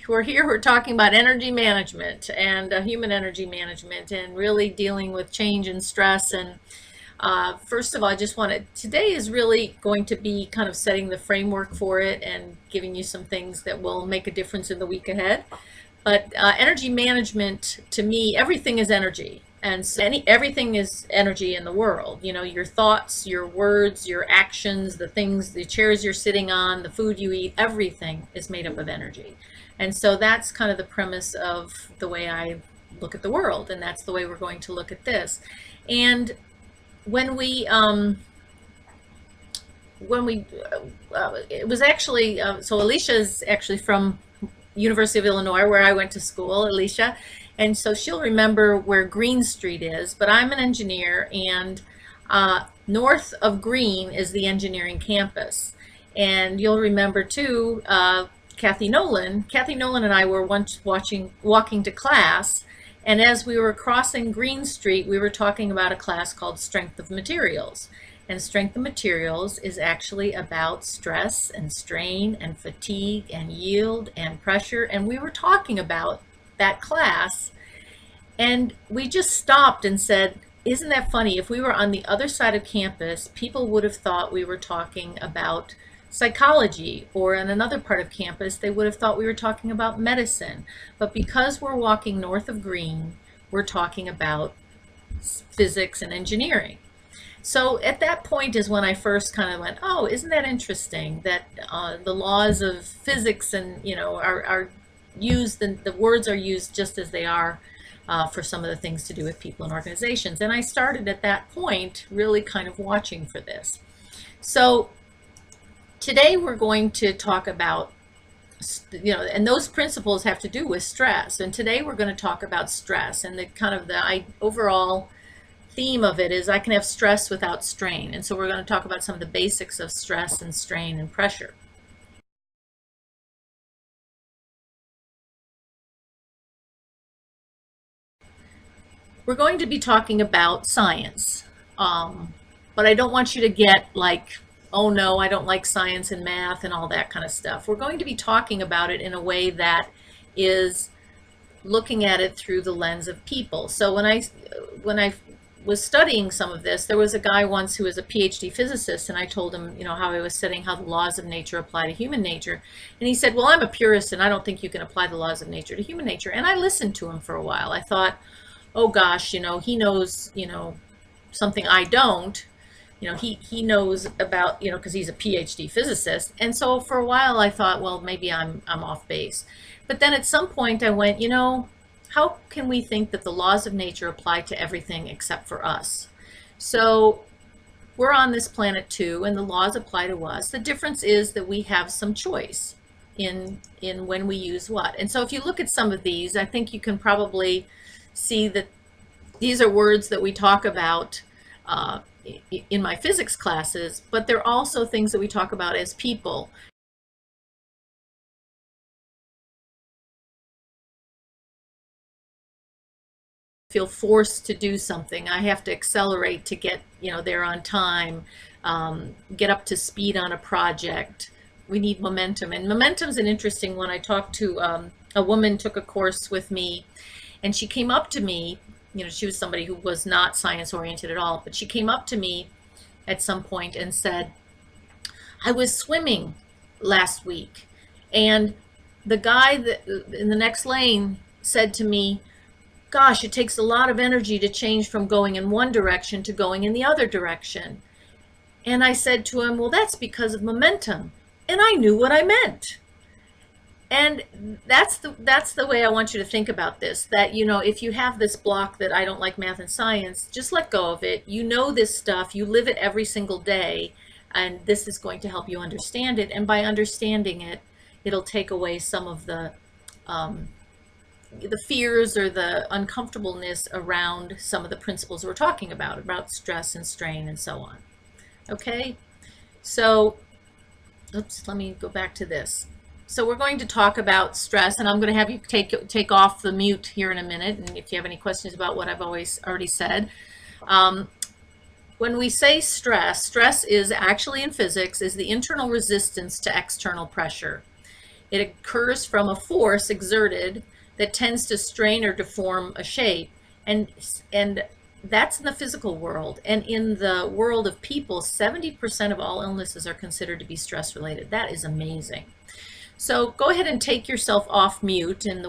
We're talking about energy management and human energy management and really dealing with change and stress. And first of all, I just wanted, today is really going to be kind of setting the framework for it and giving you some things that will make a difference in the week ahead. But energy management, to me, everything is energy. And so everything is energy in the world. You know, your thoughts, your words, your actions, the things, the chairs you're sitting on, the food you eat, everything is made up of energy. And so that's kind of the premise of the way I look at the world. And that's the way we're going to look at this. And when we, it was actually, so Alicia is actually from University of Illinois, where I went to school, Alicia. And so she'll remember where Green Street is, but I'm an engineer, and north of Green is the engineering campus. And you'll remember too, Kathy Nolan. Kathy Nolan and I were once walking to class, and as we were crossing Green Street, we were talking about a class called Strength of Materials. And strength of materials is actually about stress and strain and fatigue and yield and pressure. And we were talking about that class, and we just stopped and said, isn't that funny? If we were on the other side of campus, people would have thought we were talking about psychology, or in another part of campus, they would have thought we were talking about medicine. But because we're walking north of Green, we're talking about physics and engineering. So at that point is when I first kind of went, oh, isn't that interesting that the laws of physics and, you know, are used, and the words are used just as they are for some of the things to do with people and organizations. And I started at that point really kind of watching for this. So today we're going to talk about, you know, and those principles have to do with stress. And today we're going to talk about stress, and the kind of the overall theme of it is I can have stress without strain. And so we're going to talk about some of the basics of stress and strain and pressure. We're going to be talking about science, but I don't want you to get like, oh no, I don't like science and math and all that kind of stuff. We're going to be talking about it in a way that is looking at it through the lens of people. So when I was studying some of this, there was a guy once who was a PhD physicist, and I told him, you know, how I was studying how the laws of nature apply to human nature. And he said, well, I'm a purist and I don't think you can apply the laws of nature to human nature. And I listened to him for a while. I thought, oh gosh, you know, he knows, you know, something I don't. You know, he knows about, you know, because he's a PhD physicist. And so for a while I thought, well, maybe I'm off base. But then at some point I went, you know, how can we think that the laws of nature apply to everything except for us? So we're on this planet too, and the laws apply to us. The difference is that we have some choice in when we use what. And so if you look at some of these, I think you can probably see that these are words that we talk about in my physics classes, but they're also things that we talk about as people. Feel forced to do something. I have to accelerate to get, you know, there on time, get up to speed on a project. We need momentum, and momentum's an interesting one. I talked to a woman, took a course with me, and she came up to me. You know, she was somebody who was not science oriented at all, but she came up to me at some point and said, I was swimming last week, and the guy that in the next lane said to me, gosh, it takes a lot of energy to change from going in one direction to going in the other direction. And I said to him, well, that's because of momentum. And I knew what I meant. And that's the way I want you to think about this, that, you know, if you have this block that I don't like math and science, just let go of it. You know this stuff, you live it every single day, and this is going to help you understand it. And by understanding it, it'll take away some of the fears or the uncomfortableness around some of the principles we're talking about stress and strain and so on. Okay, so oops, let me go back to this. So we're going to talk about stress, and I'm going to have you take off the mute here in a minute, and if you have any questions about what I've already said. When we say stress, stress is actually in physics is the internal resistance to external pressure. It occurs from a force exerted that tends to strain or deform a shape. And that's in the physical world. And in the world of people, 70% of all illnesses are considered to be stress related. That is amazing. So go ahead and take yourself off mute. And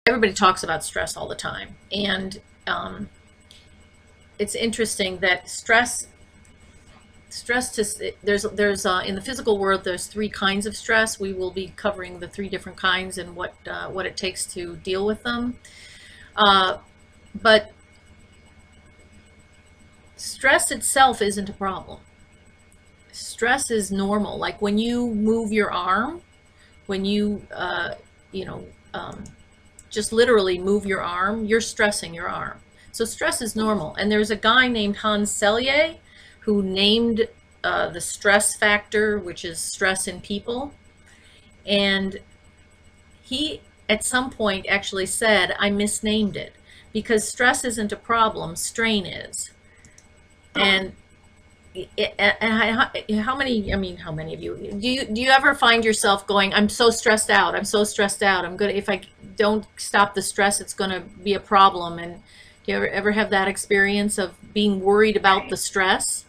everybody talks about stress all the time. And it's interesting that there's in the physical world, there's 3 kinds of stress. We will be covering the 3 different kinds and what it takes to deal with them. But stress itself isn't a problem. Stress is normal. Like when you move your arm, when you just literally move your arm, you're stressing your arm. So stress is normal. And there's a guy named Hans Selye who named the stress factor, which is stress in people. And he, at some point, actually said, I misnamed it because stress isn't a problem, strain is. And how many of you, do you ever find yourself going, I'm so stressed out, I'm so stressed out, if I don't stop the stress, it's going to be a problem? And do you ever have that experience of being worried about the stress?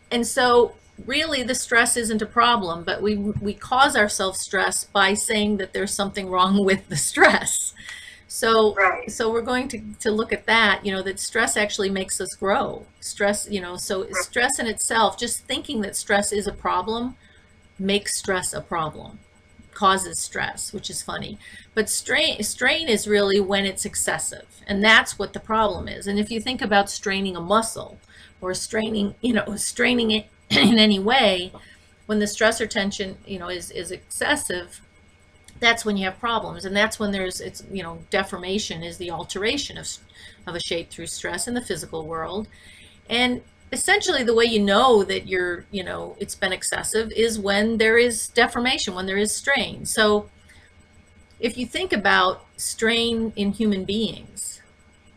And so really the stress isn't a problem, but we cause ourselves stress by saying that there's something wrong with the stress. So, so we're going to look at that, that stress actually makes us grow. Stress, so stress in itself, just thinking that stress is a problem makes stress a problem, causes stress, which is funny. But strain is really when it's excessive, and that's what the problem is. And if you think about straining a muscle or straining it in any way, when the stress or tension, is excessive, that's when you have problems. And that's when deformation is the alteration of a shape through stress in the physical world. And essentially the way you know that it's been excessive is when there is deformation, when there is strain. So if you think about strain in human beings,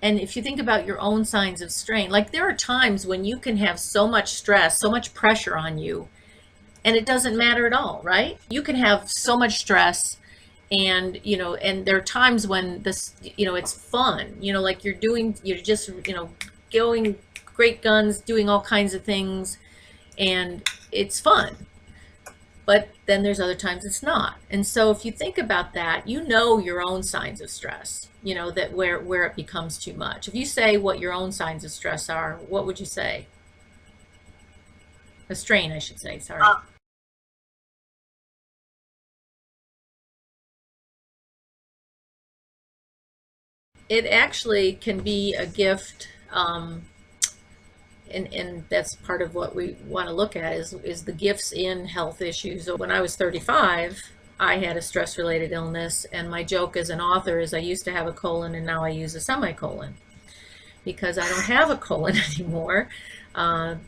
and if you think about your own signs of strain, like there are times when you can have so much stress, so much pressure on you, and it doesn't matter at all, right? You can have so much stress, and and there are times when this, it's fun, like you're just going great guns, doing all kinds of things, and it's fun. But then there's other times it's not. And so if you think about that, your own signs of stress, that where it becomes too much. If you say what your own signs of stress are, what would you say? A strain, I should say, sorry. It actually can be a gift, and that's part of what we want to look at is the gifts in health issues. So when I was 35, I had a stress-related illness, and my joke as an author is I used to have a colon and now I use a semicolon because I don't have a colon anymore.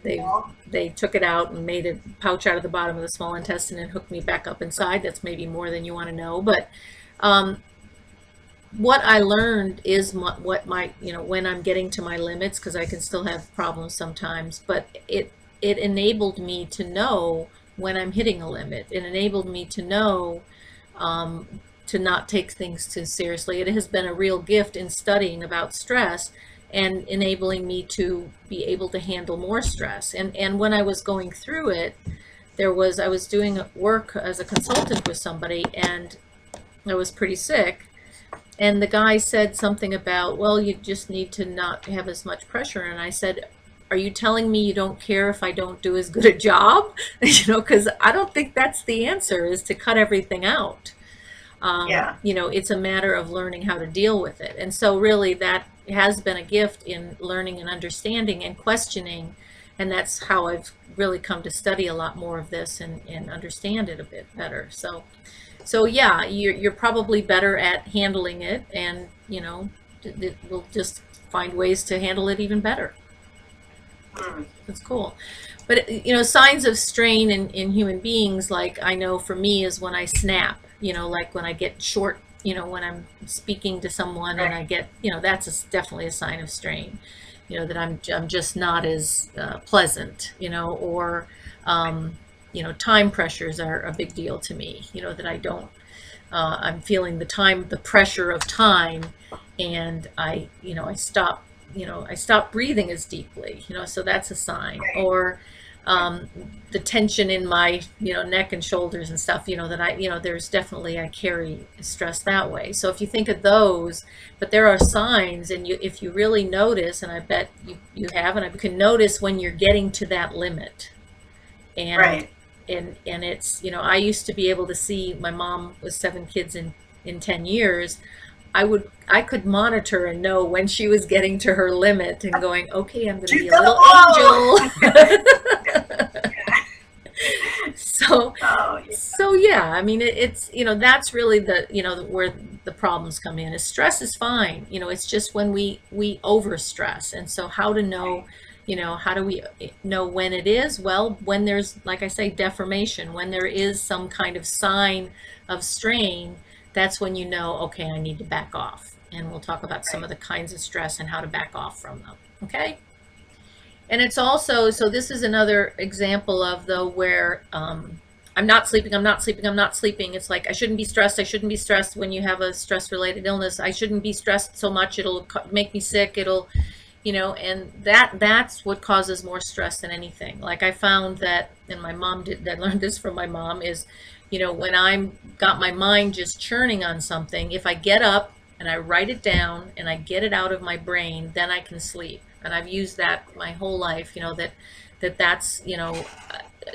They took it out and made a pouch out of the bottom of the small intestine and hooked me back up inside. That's maybe more than you want to know, but what I learned is what my, when I'm getting to my limits, because I can still have problems sometimes, but it enabled me to know when I'm hitting a limit. It enabled me to know to not take things too seriously. It has been a real gift in studying about stress and enabling me to be able to handle more stress. And when I was going through it, I was doing work as a consultant with somebody, and I was pretty sick. And the guy said something about, well, you just need to not have as much pressure. And I said, are you telling me you don't care if I don't do as good a job? Because I don't think that's the answer, is to cut everything out. It's a matter of learning how to deal with it. And so really that has been a gift in learning and understanding and questioning. And that's how I've really come to study a lot more of this and understand it a bit better. So yeah, you're probably better at handling it, and we'll just find ways to handle it even better. That's cool. But signs of strain in human beings, like I know for me, is when I snap. Like when I get short. When I'm speaking to someone and I get, that's definitely a sign of strain. that I'm just not as pleasant, or time pressures are a big deal to me, that I don't, I'm feeling the pressure of time, and I stop breathing as deeply, so that's a sign. Or the tension in my, neck and shoulders and stuff, that there's definitely, I carry stress that way. So if you think of those, but there are signs, and if you really notice, and I bet you have, and I can notice when you're getting to that limit. And Right. and it's, I used to be able to see, my mom was 7 kids in 10 years. I could monitor and know when she was getting to her limit and going, okay, I'm going to Shoot be a for the little wall. angel. So, Oh, yeah. so yeah, I mean, it's, that's really the, where the problems come in. Is stress is fine, it's just when we over stress. And so how to know, how do we know when it is? Well, when there's, like I say, deformation, when there is some kind of sign of strain, that's when okay, I need to back off. And we'll talk about some Right. of the kinds of stress and how to back off from them. Okay? And it's also, so this is another example of where I'm not sleeping, I'm not sleeping, I'm not sleeping. It's like, I shouldn't be stressed, I shouldn't be stressed when you have a stress-related illness. I shouldn't be stressed so much, it'll make me sick, it'll, and that's what causes more stress than anything. Like I found that, and my mom did, I learned this from my mom, is, when I'm got my mind just churning on something, if I get up and I write it down and I get it out of my brain, then I can sleep. And I've used that my whole life, that's,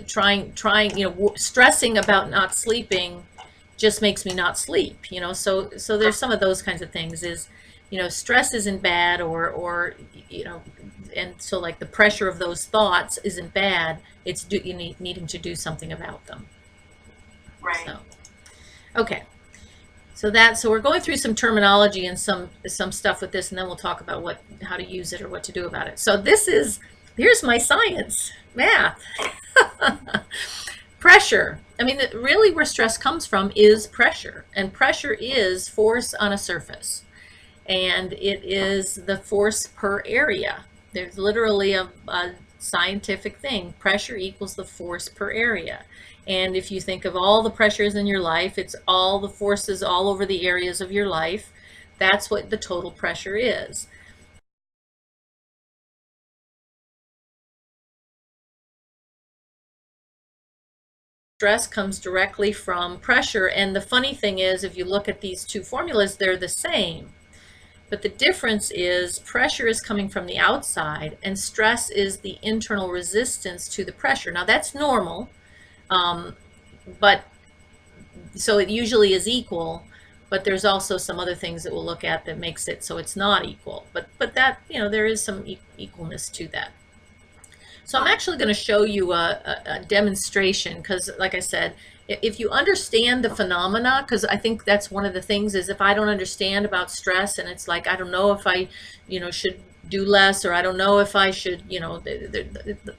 trying, stressing about not sleeping just makes me not sleep, so there's some of those kinds of things. Is, stress isn't bad, or and so like the pressure of those thoughts isn't bad. It's needing to do something about them. Right. So, okay. So we're going through some terminology and some stuff with this, and then we'll talk about how to use it or what to do about it. So here's my science, math. Pressure. I mean, really where stress comes from is pressure, and pressure is force on a surface, and it is the force per area. There's literally a scientific thing. Pressure equals the force per area. And if you think of all the pressures in your life, it's all the forces all over the areas of your life. That's what the total pressure is. Stress comes directly from pressure. And the funny thing is, if you look at these two formulas, they're the same. But the difference is pressure is coming from the outside, and stress is the internal resistance to the pressure. Now that's normal. But so it usually is equal, but there's also some other things that we'll look at that makes it so it's not equal. But that, there is some equalness to that. So I'm actually going to show you a demonstration, because like I said, if you understand the phenomena, because I think that's one of the things, is if I don't understand about stress, and it's like, I don't know if I, should do less, or I don't know if I should,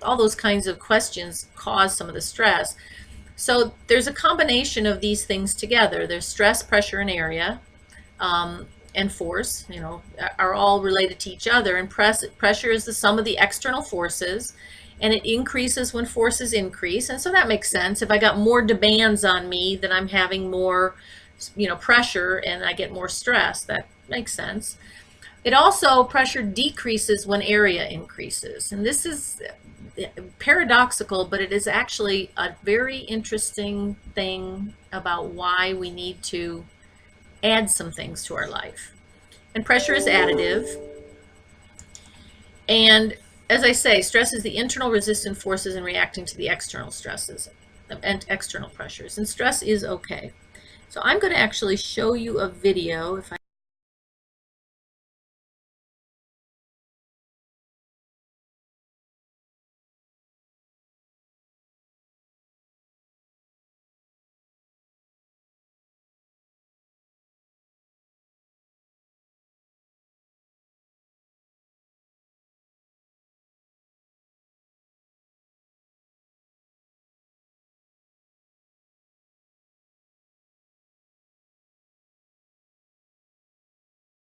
all those kinds of questions cause some of the stress. So there's a combination of these things together. There's stress, pressure, and area, and force, are all related to each other. And pressure is the sum of the external forces, and it increases when forces increase. And so that makes sense. If I got more demands on me, then I'm having more, pressure, and I get more stress. That makes sense. It also, pressure decreases when area increases. And this is paradoxical, but it is actually a very interesting thing about why we need to add some things to our life. And pressure is additive. And as I say, stress is the internal resistant forces in reacting to the external stresses and external pressures. And stress is okay. So I'm going to actually show you a video, if I